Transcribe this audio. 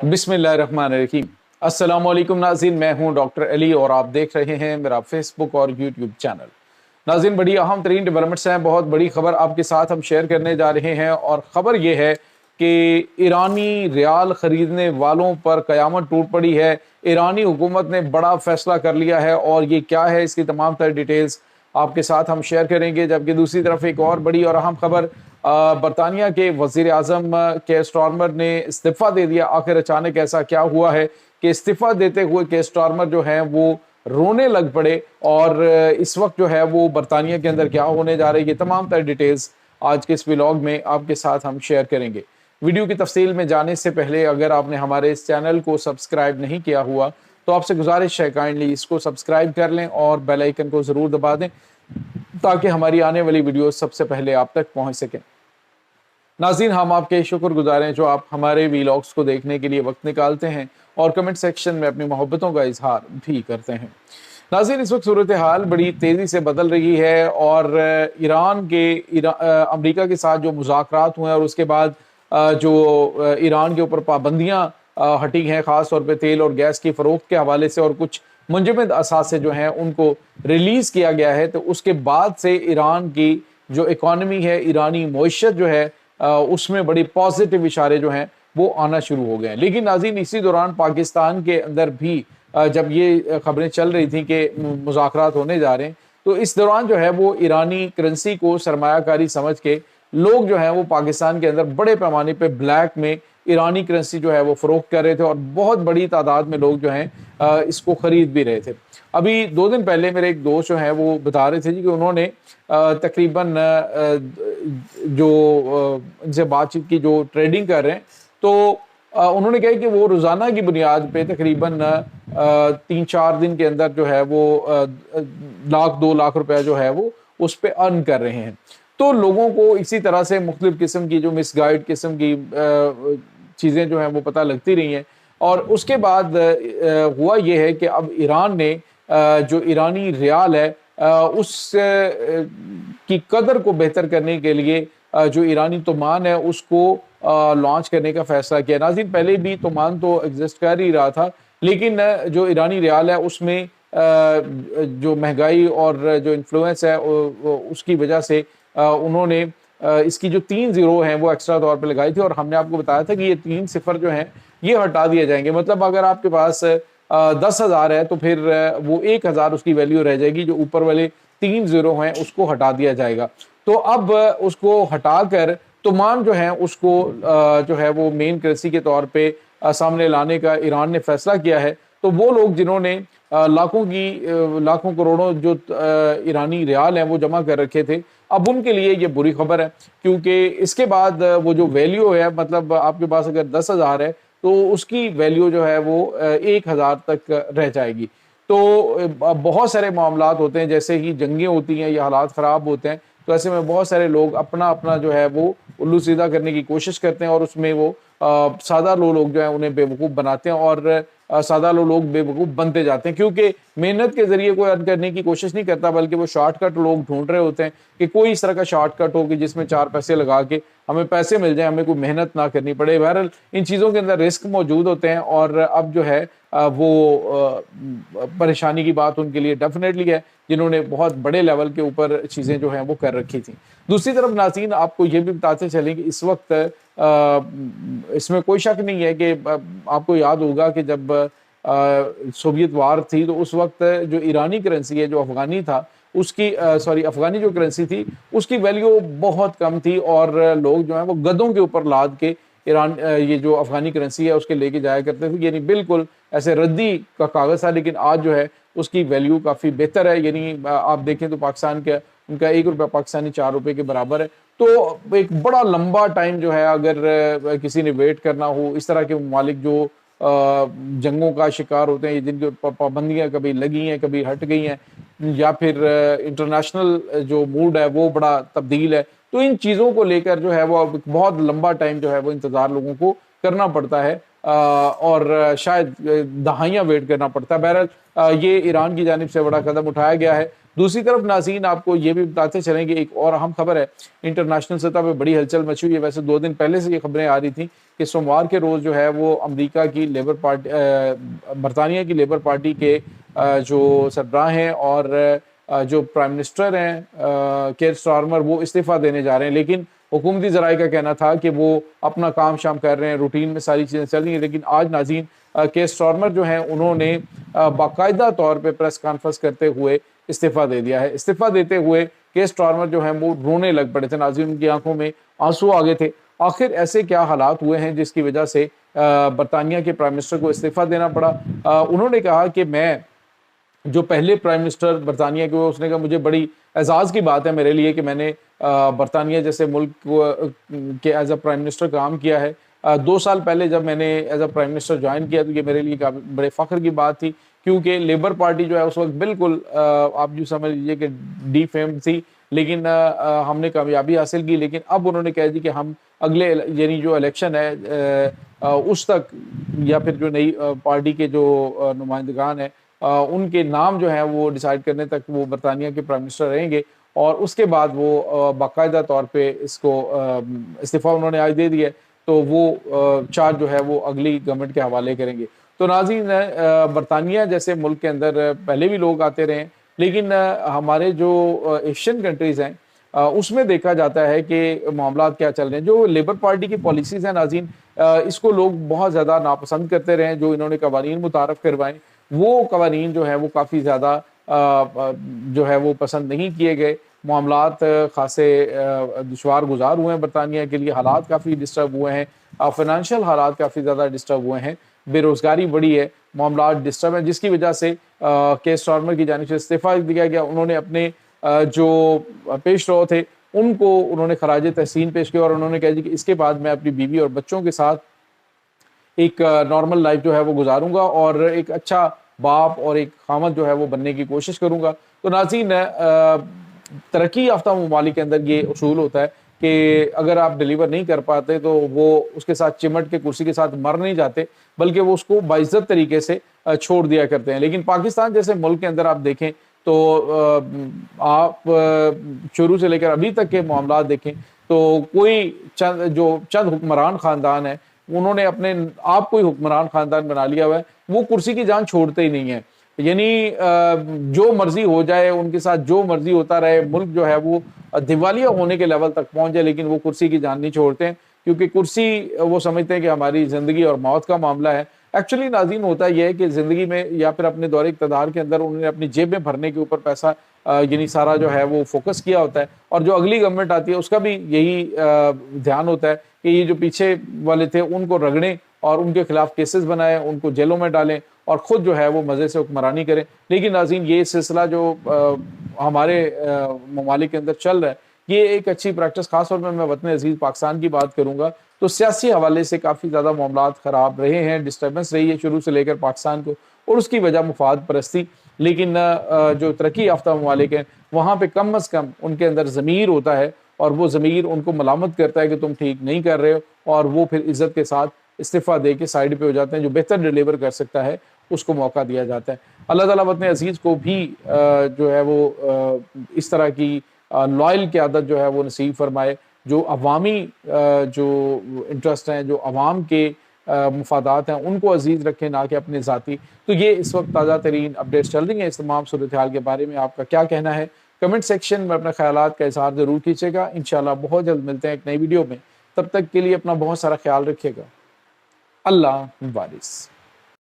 बिस्मिल्लाहिर्रहमानिर्रहीम। अस्सलाम वालेकुम नाज़रीन, मैं हूं डॉक्टर अली और आप देख रहे हैं मेरा फेसबुक और यूट्यूब चैनल। नाज़रीन, बड़ी अहम तरीन डेवलपमेंट्स हैं, बहुत बड़ी खबर आपके साथ हम शेयर करने जा रहे हैं और ख़बर ये है कि ईरानी रियाल ख़रीदने वालों पर क़यामत टूट पड़ी है। ईरानी हुकूमत ने बड़ा फ़ैसला कर लिया है और ये क्या है, इसकी तमाम तर डिटेल्स आपके साथ हम शेयर करेंगे। जबकि दूसरी तरफ एक और बड़ी और अहम खबर, बरतानिया के वज़ीर आज़म केयर स्टारमर ने इस्तीफ़ा दे दिया। आखिर अचानक ऐसा क्या हुआ है कि इस्तीफ़ा देते हुए केयर स्टारमर जो है वो रोने लग पड़े और इस वक्त जो है वो बरतानिया के अंदर क्या होने जा रही है, ये तमाम तर डिटेल्स आज के इस व्लॉग में आपके साथ हम शेयर करेंगे। वीडियो की तफसील में जाने से पहले अगर आपने हमारे इस चैनल को सब्सक्राइब नहीं किया हुआ तो आपसे गुजारिश है काइंडली इसको सब्सक्राइब कर लें और बेल आइकन को ज़रूर दबा दें ताकि हमारी आने वाली वीडियो सबसे पहले आप तक पहुंच सकें। नाज़रीन, हम आपके शुक्रगुजार हैं जो आप हमारे वीलॉग्स को देखने के लिए वक्त निकालते हैं और कमेंट सेक्शन में अपनी मोहब्बतों का इजहार भी करते हैं। नाज़रीन, इस वक्त सूरत हाल बड़ी तेज़ी से बदल रही है और अमेरिका के साथ जो मुज़ाकरात हुए और उसके बाद जो ईरान के ऊपर पाबंदियाँ हटी हैं, ख़ास तौर पे तेल और गैस की फ़रोख्त के हवाले से, और कुछ मुंजमद असासे जो हैं उनको रिलीज़ किया गया है, तो उसके बाद से ईरान की जो इकॉनमी है, ईरानी मईशत जो है उसमें बड़ी पॉजिटिव इशारे जो हैं वो आना शुरू हो गए हैं। लेकिन नाज़रीन, इसी दौरान पाकिस्तान के अंदर भी जब ये खबरें चल रही थी कि मुज़ाकरात होने जा रहे हैं, तो इस दौरान जो है वो ईरानी करेंसी को सरमायाकारी समझ के लोग जो हैं वो पाकिस्तान के अंदर बड़े पैमाने पे ब्लैक में ईरानी करेंसी जो है वो फ़रोख्त कर रहे थे और बहुत बड़ी तादाद में लोग जो हैं इसको ख़रीद भी रहे थे। अभी 2 दिन पहले मेरे एक दोस्त जो हैं वो बता रहे थे जी कि उन्होंने तकरीबन इनसे बातचीत की, जो ट्रेडिंग कर रहे हैं, तो उन्होंने कहा कि वो रोज़ाना की बुनियाद पे तकरीबन 3-4 दिन के अंदर जो है वो लाख 2 लाख रुपया जो है वो उस पे अर्न कर रहे हैं। तो लोगों को इसी तरह से मुख्तलिफ किस्म की जो मिसगाइड किस्म की चीज़ें जो हैं वो पता लगती रही हैं और उसके बाद हुआ ये है कि अब ईरान ने जो ईरानी रियाल है उस की कदर को बेहतर करने के लिए जो ईरानी तोमान है उसको लॉन्च करने का फैसला किया। नाज़रीन, पहले भी तोमान तो एग्जिस्ट कर ही रहा था, लेकिन जो ईरानी रियाल है उसमें जो महंगाई और जो इन्फ्लुएंस है उसकी वजह से उन्होंने इसकी जो 3 ज़ीरो हैं वो एक्स्ट्रा तौर पे लगाई थी और हमने आपको बताया था कि ये 3 सिफर जो हैं ये हटा दिए जाएंगे। मतलब अगर आपके पास 10,000 है तो फिर वो 1,000 उसकी वैल्यू रह जाएगी, जो ऊपर वाले 3 ज़ीरो हैं उसको हटा दिया जाएगा। तो अब उसको हटाकर तोमान जो है उसको जो है वो मेन करेंसी के तौर पे सामने लाने का ईरान ने फैसला किया है। तो वो लोग जिन्होंने लाखों करोड़ों जो ईरानी रियाल हैं वो जमा कर रखे थे, अब उनके लिए ये बुरी खबर है, क्योंकि इसके बाद वो जो वैल्यू है, मतलब आपके पास अगर 10,000 है तो उसकी वैल्यू जो है वो 1,000 तक रह जाएगी। तो बहुत सारे मामलात होते हैं, जैसे ही जंगें होती हैं या हालात ख़राब होते हैं, तो ऐसे में बहुत सारे लोग अपना अपना जो है वो उल्लू सीधा करने की कोशिश करते हैं और उसमें वो सादा लोग जो है उन्हें बेवकूफ़ बनाते हैं और सादा लोग बेवकूफ़ बनते जाते हैं, क्योंकि मेहनत के ज़रिए कोई अर्न करने की कोशिश नहीं करता, बल्कि वो शॉर्टकट लोग ढूंढ रहे होते हैं कि कोई इस तरह का शॉर्टकट हो कि जिसमें 4 पैसे लगा के हमें पैसे मिल जाए, हमें कोई मेहनत ना करनी पड़े। बहरहाल इन चीज़ों के अंदर रिस्क मौजूद होते हैं और अब जो है वो परेशानी की बात उनके लिए डेफिनेटली है जिन्होंने बहुत बड़े लेवल के ऊपर चीज़ें जो हैं वो कर रखी थी। दूसरी तरफ नाज़रीन, आपको ये भी बताते चलें कि इस वक्त इसमें कोई शक नहीं है कि आपको याद होगा कि जब सोवियत वार थी तो उस वक्त जो ईरानी करेंसी है, जो अफ़गानी था उसकी अफ़गानी जो करेंसी थी उसकी वैल्यू बहुत कम थी और लोग जो हैं वो गधों के ऊपर लाद के ईरान ये जो अफ़गानी करेंसी है उसके लेके जाया करते थे, यानी बिल्कुल ऐसे रद्दी का कागज़ था। लेकिन आज जो है उसकी वैल्यू काफ़ी बेहतर है, यानी आप देखें तो पाकिस्तान का उनका 1 रुपया पाकिस्तानी 4 रुपये के बराबर है। तो एक बड़ा लंबा टाइम जो है अगर किसी ने वेट करना हो, इस तरह के ममालिक जो जंगों का शिकार होते हैं, जिनके पाबंदियाँ कभी लगी हैं कभी हट गई हैं, या फिर इंटरनेशनल जो मूड है वो बड़ा तब्दील है, तो इन चीज़ों को लेकर जो है वो बहुत लंबा टाइम जो है वो इंतज़ार लोगों को करना पड़ता है और शायद दहाइयाँ वेट करना पड़ता है। बहरहाल ये ईरान की जानिब से बड़ा कदम उठाया गया है دوسری طرف ناظرین آپ کو یہ بھی بتاتے چلیں کہ ایک اور اہم خبر ہے، انٹرنیشنل سطح پہ بڑی ہلچل مچی ہوئی ہے۔ ویسے 2 دن پہلے سے یہ خبریں آ رہی تھیں کہ سوموار کے روز جو ہے وہ امریکہ کی لیبر پارٹی، برطانیہ کی لیبر پارٹی کے جو سربراہ ہیں اور جو پرائم منسٹر ہیں کیئر سٹارمر، وہ استعفیٰ دینے جا رہے ہیں، لیکن حکومتی ذرائع کا کہنا تھا کہ وہ اپنا کام شام کر رہے ہیں، روٹین میں ساری چیزیں چل رہی ہیں۔ لیکن آج ناظرین کیئر سٹارمر جو ہیں انہوں نے باقاعدہ طور پہ پریس کانفرنس کرتے ہوئے استعفیٰ دے دیا ہے۔ استعفیٰ دیتے ہوئے کیئر سٹارمر جو ہیں وہ رونے لگ پڑے تھے ناظرین، ان کی آنکھوں میں آنسو آ گئے تھے۔ آخر ایسے کیا حالات ہوئے ہیں جس کی وجہ سے برطانیہ کے پرائم منسٹر کو استعفیٰ دینا پڑا؟ انہوں نے کہا کہ میں جو پہلے پرائم منسٹر برطانیہ کے ہوئے، اس نے کہا مجھے بڑی اعزاز کی بات ہے میرے لیے کہ میں نے برطانیہ جیسے ملک کے ایز اے پرائم منسٹر کام کیا ہے۔ 2 سال پہلے جب میں نے as a prime minister join کیا تو یہ میرے لیے بڑے فخر کی بات تھی، کیونکہ لیبر پارٹی جو ہے اس وقت بالکل آپ جو سمجھ لیجیے کہ ڈی فیم تھی، لیکن ہم نے کامیابی حاصل کی۔ لیکن اب انہوں نے کہہ دی کہ ہم اگلے یعنی جو الیکشن ہے اس تک، یا پھر جو نئی پارٹی کے جو نمائندگان ہیں ان کے نام جو ہیں وہ ڈیسائیڈ کرنے تک وہ برطانیہ کے پرائم منسٹر رہیں گے، اور اس کے بعد وہ باقاعدہ طور پہ اس کو استعفیٰ انہوں نے آج دے دیا ہے، تو وہ چارج جو ہے وہ اگلی گورنمنٹ کے حوالے کریں گے۔ تو ناظرین برطانیہ جیسے ملک کے اندر پہلے بھی لوگ آتے رہے ہیں، لیکن ہمارے جو ایشین کنٹریز ہیں اس میں دیکھا جاتا ہے کہ معاملات کیا چل رہے ہیں۔ جو لیبر پارٹی کی پالیسیز ہیں ناظرین، اس کو لوگ بہت زیادہ ناپسند کرتے رہے ہیں۔ جو انہوں نے قوانین متعارف کروائیں وہ قوانین جو ہیں وہ کافی زیادہ جو ہے وہ پسند نہیں کیے گئے۔ معاملات خاصے دشوار گزار ہوئے ہیں برطانیہ کے لیے، حالات کافی ڈسٹرب ہوئے ہیں، فائنانشیل حالات کافی زیادہ ڈسٹرب ہوئے ہیں، بے روزگاری بڑی ہے، معاملات ڈسٹرب ہیں، جس کی وجہ سے کیئر سٹارمر کی جانب سے استعفیٰ دیا گیا۔ انہوں نے اپنے جو پیش رو تھے ان کو انہوں نے خراج تحسین پیش کیا، اور انہوں نے کہا جی کہ اس کے بعد میں اپنی بیوی اور بچوں کے ساتھ ایک نارمل لائف جو ہے وہ گزاروں گا، اور ایک اچھا باپ اور ایک خامد جو ہے وہ بننے کی کوشش کروں گا۔ تو ناظرین ترقی یافتہ ممالک کے اندر یہ اصول ہوتا ہے کہ اگر آپ ڈیلیور نہیں کر پاتے تو وہ اس کے ساتھ چمٹ کے کرسی کے ساتھ مر نہیں جاتے، بلکہ وہ اس کو باعزت طریقے سے چھوڑ دیا کرتے ہیں۔ لیکن پاکستان جیسے ملک کے اندر آپ دیکھیں تو آپ شروع سے لے کر ابھی تک کے معاملات دیکھیں تو کوئی چند حکمران خاندان ہیں، انہوں نے اپنے آپ کو ہی حکمران خاندان بنا لیا ہوا ہے، وہ کرسی کی جان چھوڑتے ہی نہیں ہیں۔ یعنی جو مرضی ہو جائے، ان کے ساتھ جو مرضی ہوتا رہے، ملک جو ہے وہ دیوالیہ ہونے کے لیول تک پہنچ جائے، لیکن وہ کرسی کی جان نہیں چھوڑتے ہیں، کیونکہ کرسی وہ سمجھتے ہیں کہ ہماری زندگی اور موت کا معاملہ ہے۔ ایکچولی ناظرین ہوتا یہ ہے کہ زندگی میں یا پھر اپنے دور اقتدار کے اندر انہوں نے اپنی جیب میں بھرنے کے اوپر پیسہ یعنی سارا جو ہے وہ فوکس کیا ہوتا ہے، اور جو اگلی گورنمنٹ آتی ہے اس کا بھی یہی دھیان ہوتا ہے کہ یہ جو پیچھے والے تھے ان کو رگڑیں اور ان کے خلاف کیسز بنائیں، ان کو جیلوں میں ڈالیں، اور خود جو ہے وہ مزے سے حکمرانی کریں۔ لیکن ناظرین یہ سلسلہ جو ہمارے ممالک کے اندر چل رہا ہے، یہ ایک اچھی پریکٹس، خاص طور پر میں وطن عزیز پاکستان کی بات کروں گا تو سیاسی حوالے سے کافی زیادہ معاملات خراب رہے ہیں، ڈسٹربنس رہی ہے شروع سے لے کر پاکستان کو، اور اس کی وجہ مفاد پرستی۔ لیکن جو ترقی یافتہ ممالک ہیں وہاں پہ کم از کم ان کے اندر ضمیر ہوتا ہے، اور وہ ضمیر ان کو ملامت کرتا ہے کہ تم ٹھیک نہیں کر رہے ہو، اور وہ پھر عزت کے ساتھ استعفیٰ دے کے سائڈ پہ ہو جاتے ہیں۔ جو بہتر ڈیلیور کر سکتا ہے اس کو موقع دیا جاتا ہے۔ اللہ تعالیٰ وطن عزیز کو بھی جو ہے وہ اس طرح کی لائل قیادت جو ہے وہ نصیب فرمائے، جو عوامی جو انٹرسٹ ہیں، جو عوام کے مفادات ہیں ان کو عزیز رکھیں، نہ کہ اپنے ذاتی۔ تو یہ اس وقت تازہ ترین اپڈیٹس چل رہی ہیں، اس تمام صورتحال کے بارے میں آپ کا کیا کہنا ہے؟ کمنٹ سیکشن میں اپنے خیالات کا اظہار ضرور کیجیے گا۔ انشاءاللہ بہت جلد ملتے ہیں ایک نئی ویڈیو میں، تب تک کے لیے اپنا بہت سارا خیال رکھیے گا۔ اللہ وارث۔